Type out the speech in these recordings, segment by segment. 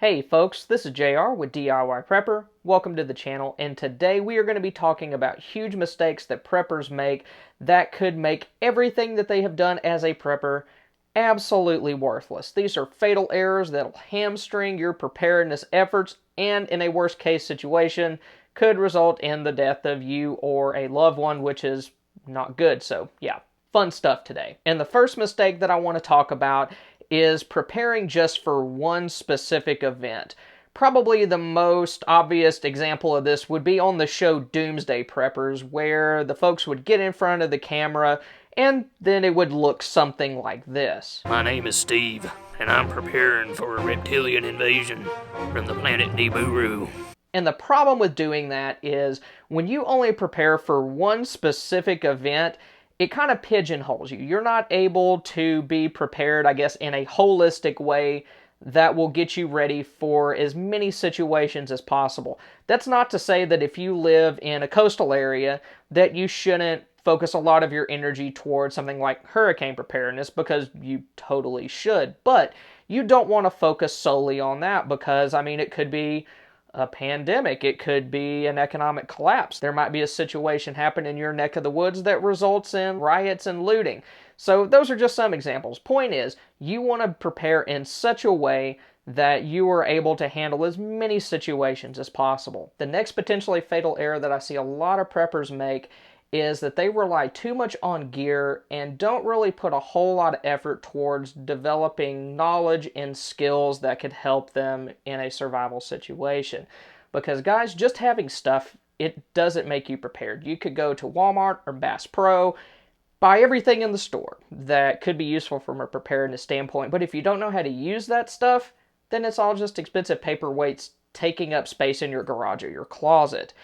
Hey folks, this is JR with DIY Prepper. Welcome to the channel, and today we are going to be talking about huge mistakes that preppers make that could make everything that they have done as a prepper absolutely worthless. These are fatal errors that'll hamstring your preparedness efforts and, in a worst case situation, could result in the death of you or a loved one, which is not good. So yeah, fun stuff today. And the first mistake that I want to talk about is preparing just for one specific event. Probably the most obvious example of this would be on the show Doomsday Preppers, where the folks would get in front of the camera and then it would look something like this. My name is Steve, and I'm preparing for a reptilian invasion from the planet Nibiru. And the problem with doing that is when you only prepare for one specific event, it kind of pigeonholes you. You're not able to be prepared, I guess, in a holistic way that will get you ready for as many situations as possible. That's not to say that if you live in a coastal area that you shouldn't focus a lot of your energy towards something like hurricane preparedness, because you totally should. But you don't want to focus solely on that because, I mean, it could be a pandemic, it could be an economic collapse. There might be a situation happen in your neck of the woods that results in riots and looting. So those are just some examples. Point is, you want to prepare in such a way that you are able to handle as many situations as possible. The next potentially fatal error that I see a lot of preppers make is that they rely too much on gear and don't really put a whole lot of effort towards developing knowledge and skills that could help them in a survival situation. Because guys, just having stuff, it doesn't make you prepared. You could go to Walmart or Bass Pro, buy everything in the store that could be useful from a preparedness standpoint, but if you don't know how to use that stuff, then it's all just expensive paperweights taking up space in your garage or your closet.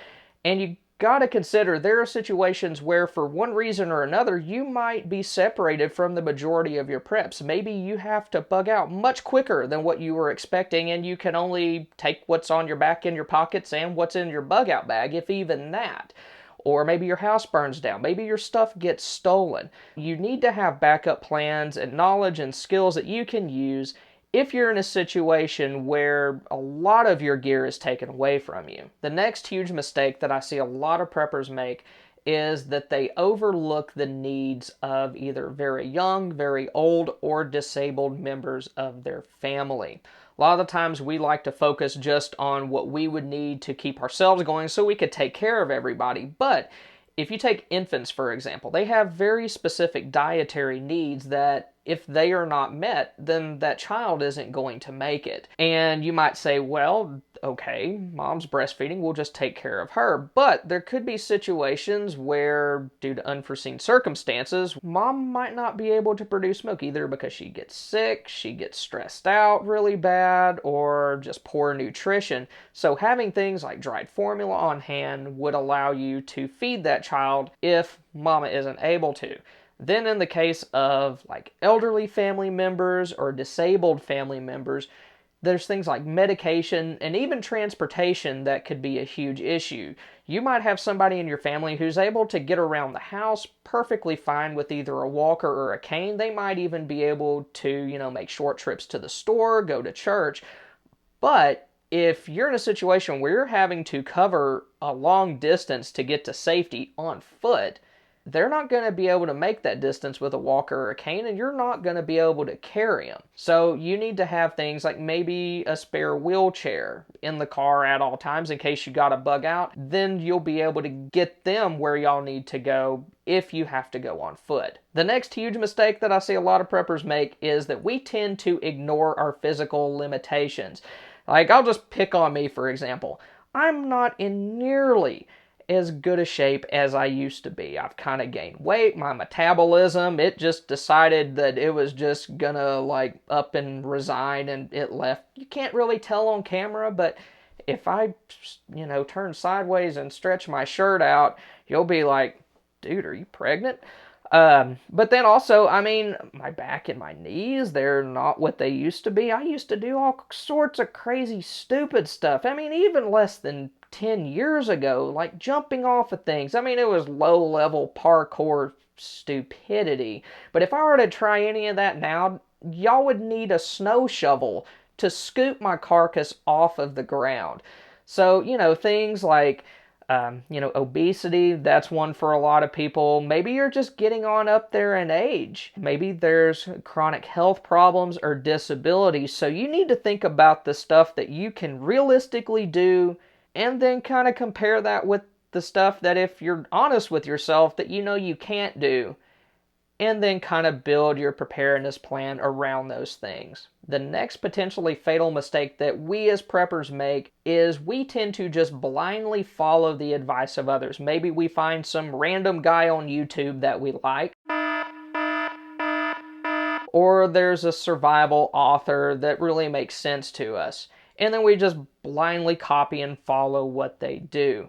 And you got to consider there are situations where for one reason or another you might be separated from the majority of your preps. Maybe you have to bug out much quicker than what you were expecting and you can only take what's on your back in your pockets and what's in your bug out bag, if even that. Or maybe your house burns down. Maybe your stuff gets stolen. You need to have backup plans and knowledge and skills that you can use if you're in a situation where a lot of your gear is taken away from you. The next huge mistake that I see a lot of preppers make is that they overlook the needs of either very young, very old, or disabled members of their family. A lot of the times we like to focus just on what we would need to keep ourselves going so we could take care of everybody. But if you take infants, for example, they have very specific dietary needs that if they are not met, then that child isn't going to make it. And you might say, well, okay, mom's breastfeeding, we'll just take care of her. But there could be situations where, due to unforeseen circumstances, mom might not be able to produce milk, either because she gets sick, she gets stressed out really bad, or just poor nutrition. So having things like dried formula on hand would allow you to feed that child if mama isn't able to. Then in the case of like elderly family members or disabled family members, there's things like medication and even transportation that could be a huge issue. You might have somebody in your family who's able to get around the house perfectly fine with either a walker or a cane. They might even be able to, make short trips to the store, go to church. But if you're in a situation where you're having to cover a long distance to get to safety on foot, they're not going to be able to make that distance with a walker or a cane, and you're not going to be able to carry them. So you need to have things like maybe a spare wheelchair in the car at all times in case you got to bug out. Then you'll be able to get them where y'all need to go if you have to go on foot. The next huge mistake that I see a lot of preppers make is that we tend to ignore our physical limitations. Like, I'll just pick on me, for example. I'm not in nearly as good a shape as I used to be. I've kind of gained weight. My metabolism, it just decided that it was just gonna up and resign, and it left. You can't really tell on camera, but if I, turn sideways and stretch my shirt out, you'll be like, dude, are you pregnant? But then also, my back and my knees, they're not what they used to be. I used to do all sorts of crazy, stupid stuff. Even less than 10 years ago, like jumping off of things. It was low-level parkour stupidity. But if I were to try any of that now, y'all would need a snow shovel to scoop my carcass off of the ground. So, things like, obesity, that's one for a lot of people. Maybe you're just getting on up there in age. Maybe there's chronic health problems or disabilities. So you need to think about the stuff that you can realistically do and then kind of compare that with the stuff that, if you're honest with yourself, that you can't do, and then kind of build your preparedness plan around those things. The next potentially fatal mistake that we as preppers make is we tend to just blindly follow the advice of others. Maybe we find some random guy on YouTube that we like, or there's a survival author that really makes sense to us, and then we just blindly copy and follow what they do.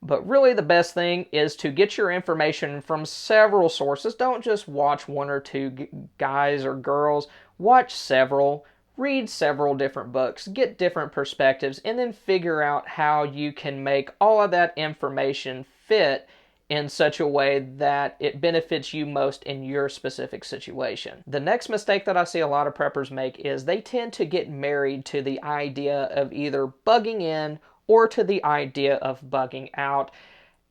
But really, the best thing is to get your information from several sources. Don't just watch one or two guys or girls. Watch several, read several different books, get different perspectives, and then figure out how you can make all of that information fit in such a way that it benefits you most in your specific situation. The next mistake that I see a lot of preppers make is they tend to get married to the idea of either bugging in or to the idea of bugging out,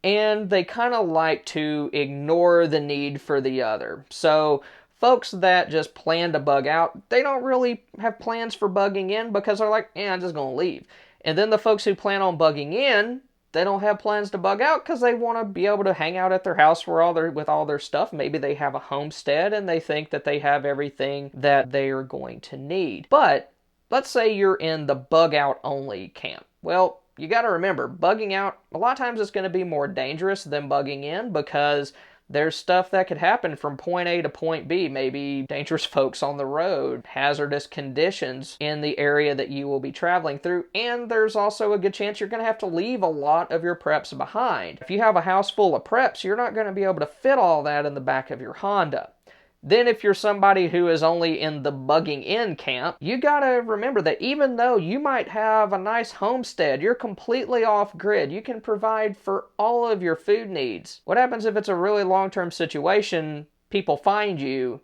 and they kind of like to ignore the need for the other. So folks that just plan to bug out, they don't really have plans for bugging in because they're like, I'm just going to leave. And then the folks who plan on bugging in, they don't have plans to bug out because they want to be able to hang out at their house with all their stuff. Maybe they have a homestead and they think that they have everything that they are going to need. But let's say you're in the bug out only camp. Well, you got to remember, bugging out, a lot of times it's going to be more dangerous than bugging in because there's stuff that could happen from point A to point B. Maybe dangerous folks on the road, hazardous conditions in the area that you will be traveling through, and there's also a good chance you're going to have to leave a lot of your preps behind. If you have a house full of preps, you're not going to be able to fit all that in the back of your Honda. Then if you're somebody who is only in the bugging in camp, you gotta remember that even though you might have a nice homestead, you're completely off grid. You can provide for all of your food needs. What happens if it's a really long-term situation, people find you,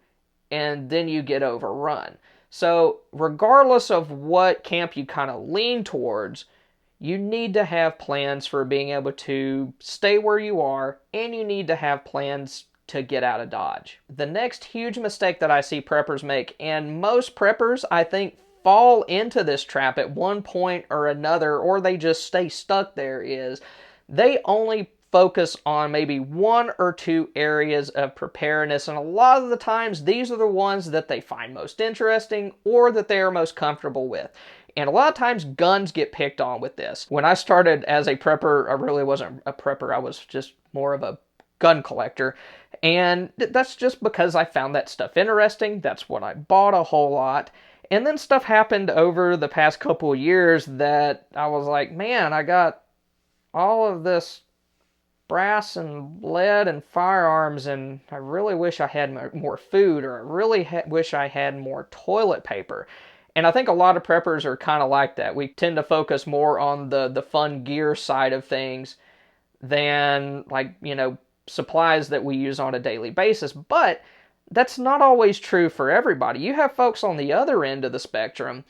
and then you get overrun? So regardless of what camp you kind of lean towards, you need to have plans for being able to stay where you are, and you need to have plans to get out of Dodge. The next huge mistake that I see preppers make, and most preppers I think fall into this trap at one point or another, or they just stay stuck there, is they only focus on maybe one or two areas of preparedness, and a lot of the times these are the ones that they find most interesting or that they are most comfortable with. And a lot of times guns get picked on with this. When I started as a prepper, I really wasn't a prepper, I was just more of a gun collector, and that's just because I found that stuff interesting. That's what I bought a whole lot. And then stuff happened over the past couple of years that I was like, man, I got all of this brass and lead and firearms, and I really wish I had more food, or I really wish I had more toilet paper. And I think a lot of preppers are kind of like that. We tend to focus more on the fun gear side of things than, like, supplies that we use on a daily basis. But that's not always true for everybody. You have folks on the other end of the spectrum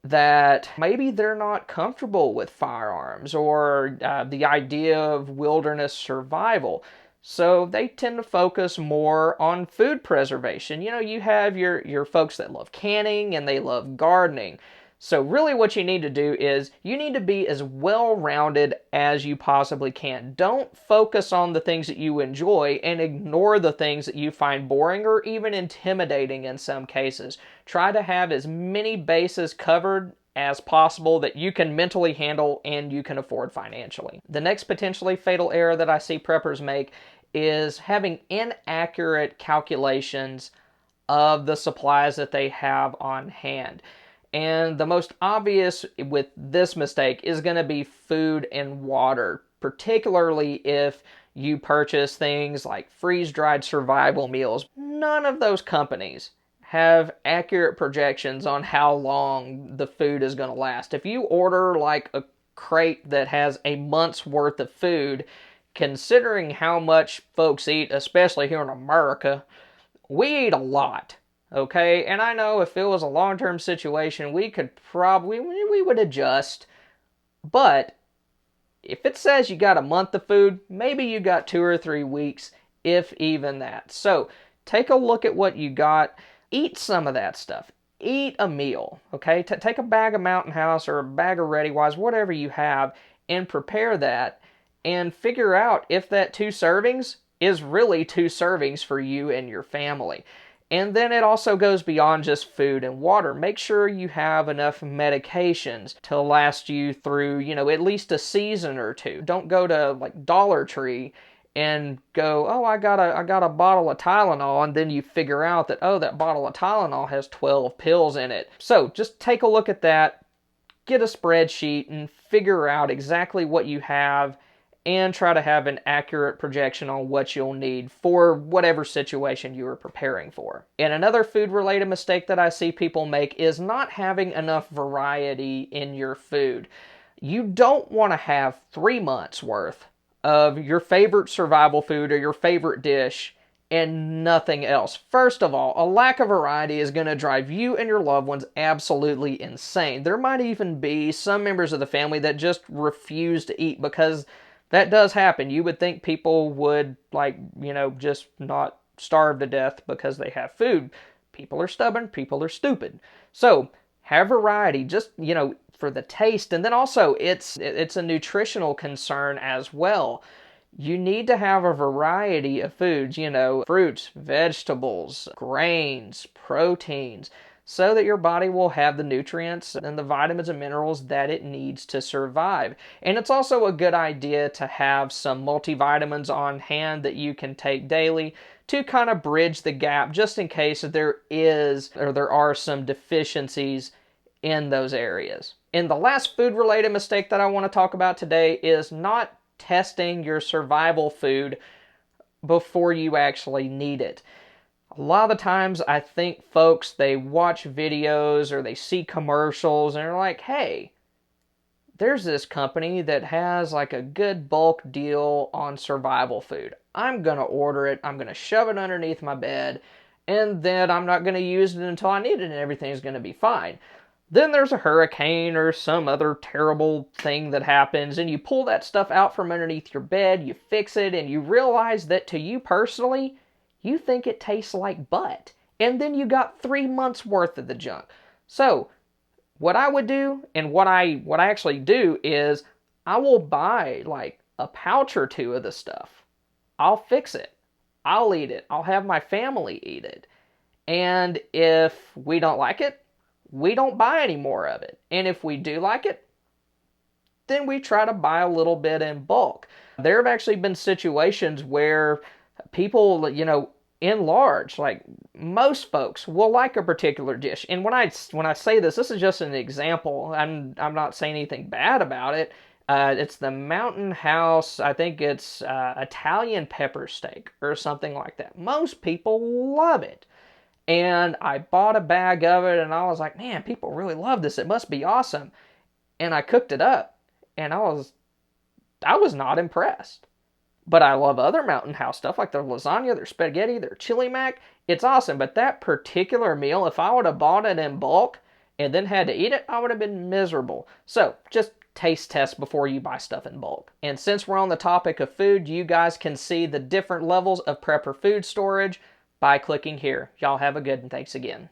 that maybe they're not comfortable with firearms or the idea of wilderness survival. So they tend to focus more on food preservation. You have your folks that love canning and they love gardening. So really what you need to do is you need to be as well-rounded as you possibly can. Don't focus on the things that you enjoy and ignore the things that you find boring or even intimidating in some cases. Try to have as many bases covered as possible that you can mentally handle and you can afford financially. The next potentially fatal error that I see preppers make is having inaccurate calculations of the supplies that they have on hand. And the most obvious with this mistake is going to be food and water, particularly if you purchase things like freeze-dried survival meals. None of those companies have accurate projections on how long the food is going to last. If you order like a crate that has a month's worth of food, considering how much folks eat, especially here in America, we eat a lot. Okay, and I know if it was a long-term situation, we would adjust. But if it says you got a month of food, maybe you got 2 or 3 weeks, if even that. So take a look at what you got. Eat some of that stuff. Eat a meal, okay? Take a bag of Mountain House or a bag of Ready Wise, whatever you have, and prepare that and figure out if that 2 servings is really 2 servings for you and your family. And then it also goes beyond just food and water. Make sure you have enough medications to last you through, at least a season or two. Don't go to like Dollar Tree and go, oh, I got a bottle of Tylenol, and then you figure out that, oh, that bottle of Tylenol has 12 pills in it. So just take a look at that, get a spreadsheet, and figure out exactly what you have and try to have an accurate projection on what you'll need for whatever situation you are preparing for. And another food-related mistake that I see people make is not having enough variety in your food. You don't want to have 3 months worth of your favorite survival food or your favorite dish and nothing else. First of all, a lack of variety is going to drive you and your loved ones absolutely insane. There might even be some members of the family that just refuse to eat, because that does happen. You would think people would, just not starve to death because they have food. People are stubborn, people are stupid. So, have variety, just, for the taste. And then also, it's a nutritional concern as well. You need to have a variety of foods, fruits, vegetables, grains, proteins, so that your body will have the nutrients and the vitamins and minerals that it needs to survive. And it's also a good idea to have some multivitamins on hand that you can take daily to kind of bridge the gap, just in case there are some deficiencies in those areas. And the last food-related mistake that I want to talk about today is not testing your survival food before you actually need it. A lot of the times I think folks, they watch videos or they see commercials and they're like, hey, there's this company that has like a good bulk deal on survival food. I'm going to order it, I'm going to shove it underneath my bed, and then I'm not going to use it until I need it and everything's going to be fine. Then there's a hurricane or some other terrible thing that happens, and you pull that stuff out from underneath your bed, you fix it, and you realize that to you personally, you think it tastes like butt. And then you got 3 months worth of the junk. So, what I would do, and what I actually do, is I will buy like a pouch or two of the stuff. I'll fix it. I'll eat it. I'll have my family eat it. And if we don't like it, we don't buy any more of it. And if we do like it, then we try to buy a little bit in bulk. There have actually been situations where people, in large, like most folks will like a particular dish. And when I say this is just an example. I'm not saying anything bad about it. It's the Mountain House, I think it's Italian pepper steak or something like that. Most people love it. And I bought a bag of it, and I was like, man, people really love this. It must be awesome. And I cooked it up, and I was not impressed. But I love other Mountain House stuff, like their lasagna, their spaghetti, their chili mac. It's awesome. But that particular meal, if I would have bought it in bulk and then had to eat it, I would have been miserable. So just taste test before you buy stuff in bulk. And since we're on the topic of food, you guys can see the different levels of prepper food storage by clicking here. Y'all have a good one. Thanks again.